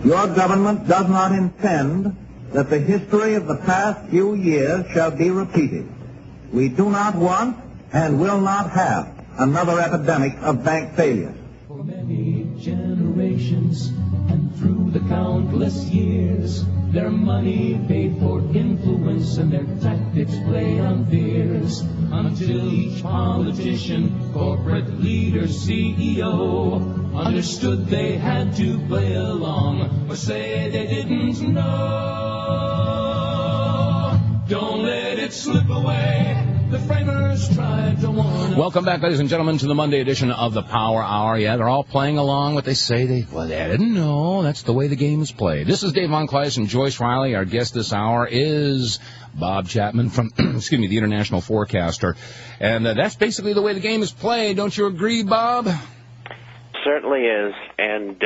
Your government does not intend that the history of the past few years shall be repeated. We do not want and will not have another epidemic of bank failures. For many generations and through the countless years, their money paid for influence and their tactics play on fears, until each politician, corporate leader, CEO understood they had to play along or say they didn't know. Don't let it slip away. The framers tried to warn us. Welcome back, ladies and gentlemen, to the Monday edition of the Power Hour. Yeah, they're all playing along what they say. They didn't know. That's the way the game is played. This is Dave Von Kleist and Joyce Riley. Our guest this hour is Bob Chapman from, the International Forecaster. And that's basically the way the game is played. Don't you agree, Bob? Certainly is. And,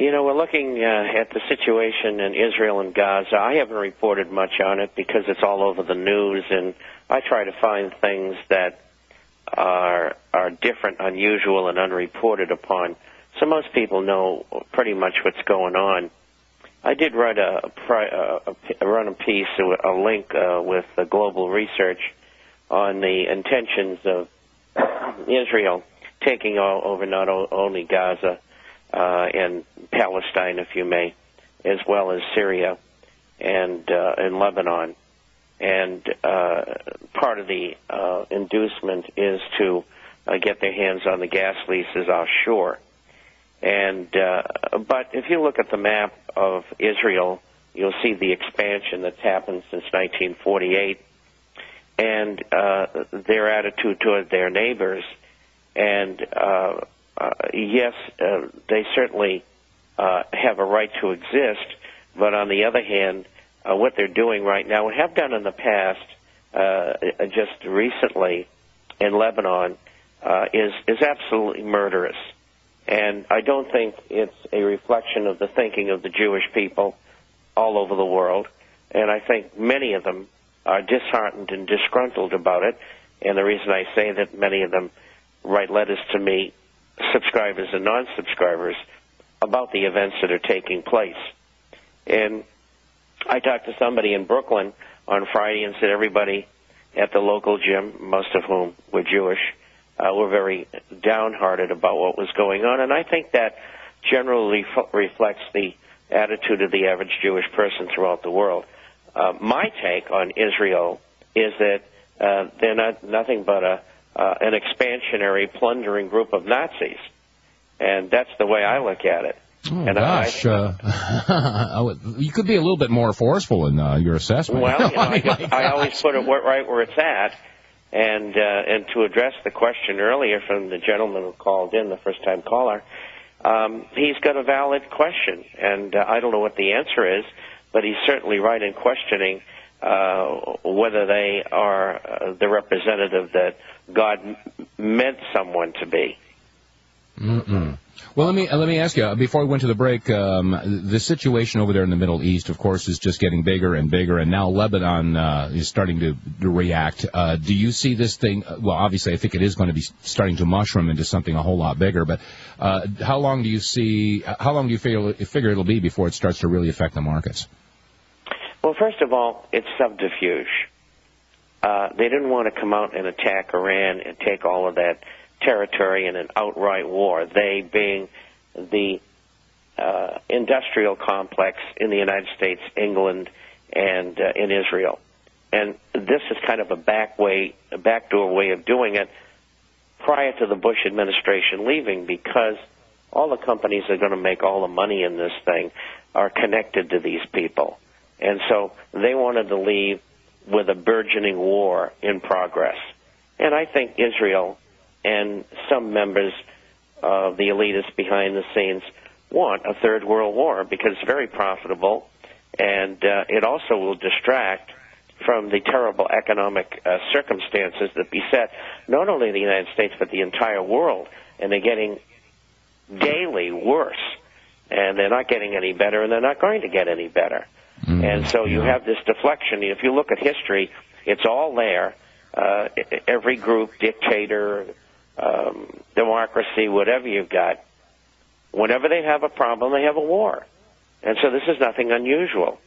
we're looking at the situation in Israel and Gaza. I haven't reported much on it because it's all over the news, and I try to find things that are different, unusual, and unreported upon. So most people know pretty much what's going on. I did write run a piece, a link with Global Research on the intentions of Israel taking over not only Gaza and Palestine, if you may, as well as Syria and Lebanon. And part of the inducement is to get their hands on the gas leases offshore. And but if you look at the map of Israel, you'll see the expansion that's happened since 1948 and their attitude toward their neighbors. And yes, they certainly have a right to exist, but on the other hand, what they're doing right now, and have done in the past, just recently in Lebanon, is absolutely murderous. And I don't think it's a reflection of the thinking of the Jewish people all over the world. And I think many of them are disheartened and disgruntled about it. And the reason I say that many of them write letters to me, subscribers and non-subscribers, about the events that are taking place. And I talked to somebody in Brooklyn on Friday and said everybody at the local gym, most of whom were Jewish, were very downhearted about what was going on. And I think that generally reflects the attitude of the average Jewish person throughout the world. My take on Israel is that they're nothing but an expansionary, plundering group of Nazis. And that's the way I look at it. Oh, and gosh. You could be a little bit more forceful in your assessment. Well, I always put it right where it's at. And to address the question earlier from the gentleman who called in, the first-time caller, he's got a valid question. And I don't know what the answer is, but he's certainly right in questioning whether they are the representative that God meant someone to be. Well, let me ask you, before we went to the break, the situation over there in the Middle East, of course, is just getting bigger and bigger, and now Lebanon is starting to react. Do you see this thing, well, obviously I think it is going to be starting to mushroom into something a whole lot bigger, but how long do you figure it'll be before it starts to really affect the markets? Well, first of all, it's subterfuge. They didn't want to come out and attack Iran and take all of that territory in an outright war, they being the industrial complex in the United States, England, and in Israel. And this is kind of a backdoor way of doing it prior to the Bush administration leaving, because all the companies that are going to make all the money in this thing are connected to these people. And so they wanted to leave with a burgeoning war in progress. And I think Israel and some members of the elitists behind the scenes want a third world war because it's very profitable, and it also will distract from the terrible economic circumstances that beset not only the United States but the entire world, and they're getting daily worse, and they're not getting any better, and they're not going to get any better. And so you have this deflection. If you look at history, it's all there. Every group, dictator, democracy, whatever you've got, Whenever they have a problem, they have a war. And so this is nothing unusual.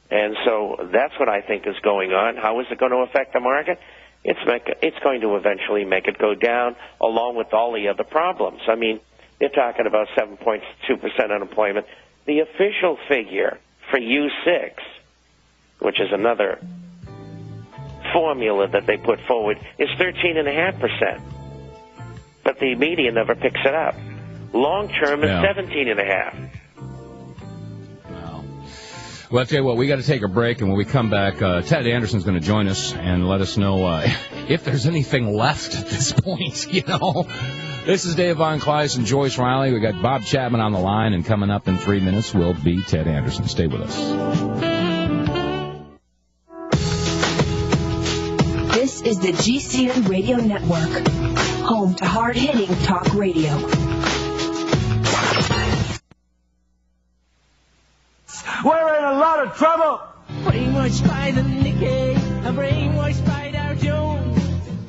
And so that's what I think is going on. How is it going to affect the market? It's going to eventually make it go down, along with all the other problems. I mean, they're talking about 7.2% unemployment. The official figure for U6, which is another formula that they put forward, is 13.5%. But the media never picks it up. Long term is 17.5%. Well, I'll tell you what, we got to take a break, and when we come back, Ted Anderson's going to join us and let us know if there's anything left at this point, you know. This is Dave Von Kleist and Joyce Riley. We got Bob Chapman on the line, and coming up in 3 minutes will be Ted Anderson. Stay with us. This is the GCN Radio Network, home to hard-hitting talk radio. We're in a lot of trouble. Brainwashed by the Nikkei, brainwashed by Dow Jones,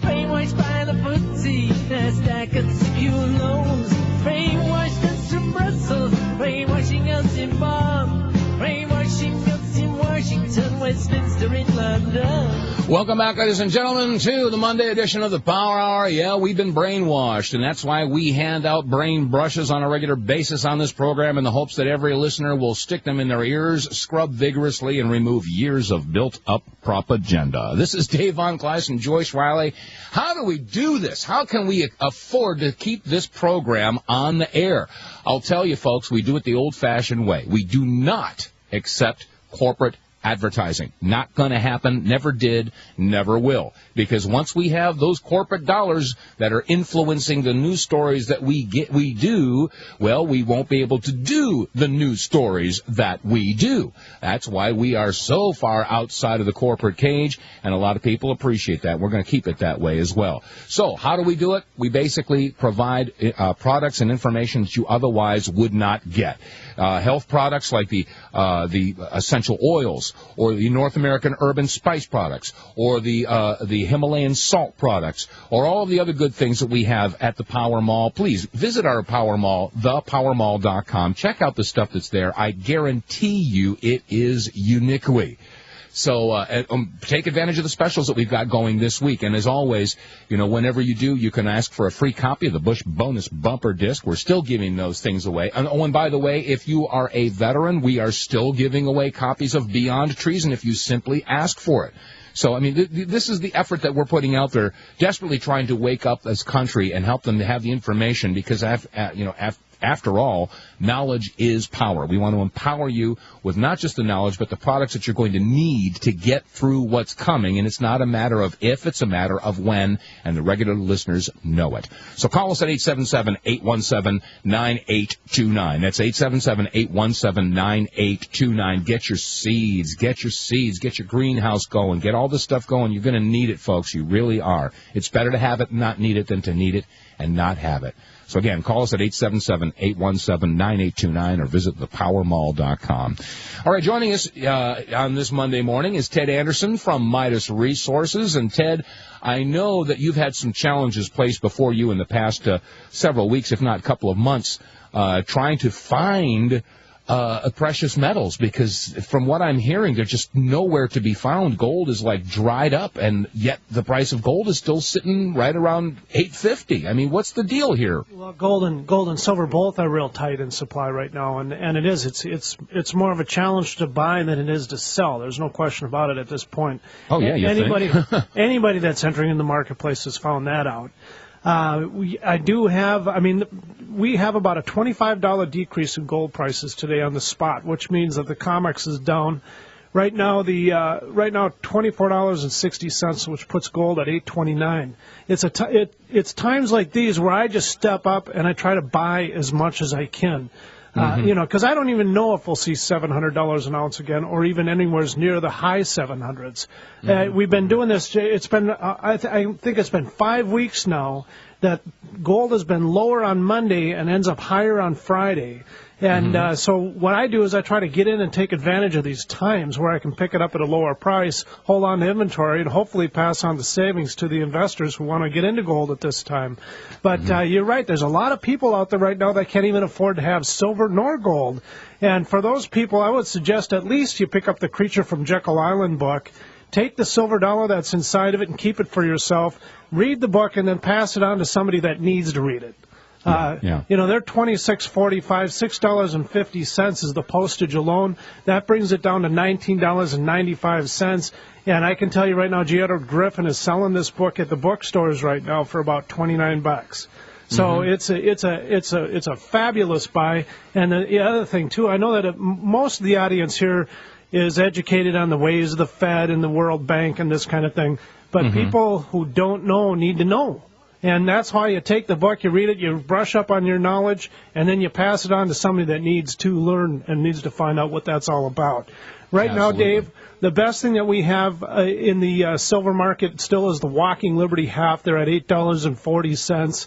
brainwashed by the FTSE, NASDAQ and secure loans, brainwashed us from Brussels, brainwashing us in Bonn, brainwashing us in Washington, Westminster in London. Welcome back, ladies and gentlemen, to the Monday edition of the Power Hour. Yeah, we've been brainwashed, and that's why we hand out brain brushes on a regular basis on this program in the hopes that every listener will stick them in their ears, scrub vigorously, and remove years of built-up propaganda. This is Dave Von Kleist and Joyce Riley. How do we do this? How can we afford to keep this program on the air? I'll tell you, folks, we do it the old-fashioned way. We do not accept corporate advertising. Not going to happen, never did, never will. Because once we have those corporate dollars that are influencing the news stories that we do, well, we won't be able to do the news stories that we do. That's why we are so far outside of the corporate cage, and a lot of people appreciate that. We're going to keep it that way as well. So how do we do it? We basically provide products and information that you otherwise would not get. Health products like the essential oils, or the North American urban spice products, or the Himalayan salt products, or all of the other good things that we have at the Power Mall. Please visit our Power Mall, thepowermall.com. Check out the stuff that's there. I guarantee you it is uniquely. So take advantage of the specials that we've got going this week. And as always, you know, whenever you do, you can ask for a free copy of the Bush Bonus Bumper Disc. We're still giving those things away. And by the way, if you are a veteran, we are still giving away copies of Beyond Treason if you simply ask for it. So, I mean, this is the effort that we're putting out there, desperately trying to wake up this country and help them to have the information because, after all, knowledge is power. We want to empower you with not just the knowledge, but the products that you're going to need to get through what's coming. And it's not a matter of if, it's a matter of when, and the regular listeners know it. So call us at 877-817-9829. That's 877-817-9829. Get your seeds, get your greenhouse going, get all this stuff going. You're going to need it, folks. You really are. It's better to have it and not need it than to need it and not have it. So, again, call us at 877-817-9829 or visit thepowermall.com. All right, joining us on this Monday morning is Ted Anderson from Midas Resources. And, Ted, I know that you've had some challenges placed before you in the past several weeks, if not a couple of months, trying to find precious metals, because from what I'm hearing, they're just nowhere to be found. Gold is like dried up, and yet the price of gold is still sitting right around $850. I mean, what's the deal here? Well, gold and silver both are real tight in supply right now, and it's more of a challenge to buy than it is to sell. There's no question about it at this point. Oh yeah, you anybody think? anybody that's entering in the marketplace has found that out. We have about a $25 decrease in gold prices today on the spot, which means that the COMEX is down. Right now, $24.60, which puts gold at $8.29. It's times like these where I just step up and I try to buy as much as I can. Because I don't even know if we'll see $700 an ounce again, or even anywhere near the high 700s. We've been doing this. It's been, I think it's been 5 weeks now, that gold has been lower on Monday and ends up higher on Friday. And so what I do is I try to get in and take advantage of these times where I can pick it up at a lower price, hold on to inventory, and hopefully pass on the savings to the investors who want to get into gold at this time. But you're right. There's a lot of people out there right now that can't even afford to have silver nor gold. And for those people, I would suggest at least you pick up the Creature from Jekyll Island book. Take the silver dollar that's inside of it and keep it for yourself. Read the book and then pass it on to somebody that needs to read it. You know, they're $26.45, $6.50 is the postage alone. That brings it down to $19.95. And I can tell you right now, G. Edward Griffin is selling this book at the bookstores right now for about $29. So it's a fabulous buy. And the other thing too, I know that most of the audience here is educated on the ways of the Fed and the World Bank and this kind of thing. But people who don't know need to know. And that's why you take the book, you read it, you brush up on your knowledge, and then you pass it on to somebody that needs to learn and needs to find out what that's all about. Right now, Dave, the best thing that we have in the silver market still is the Walking Liberty half. They're at $8.40.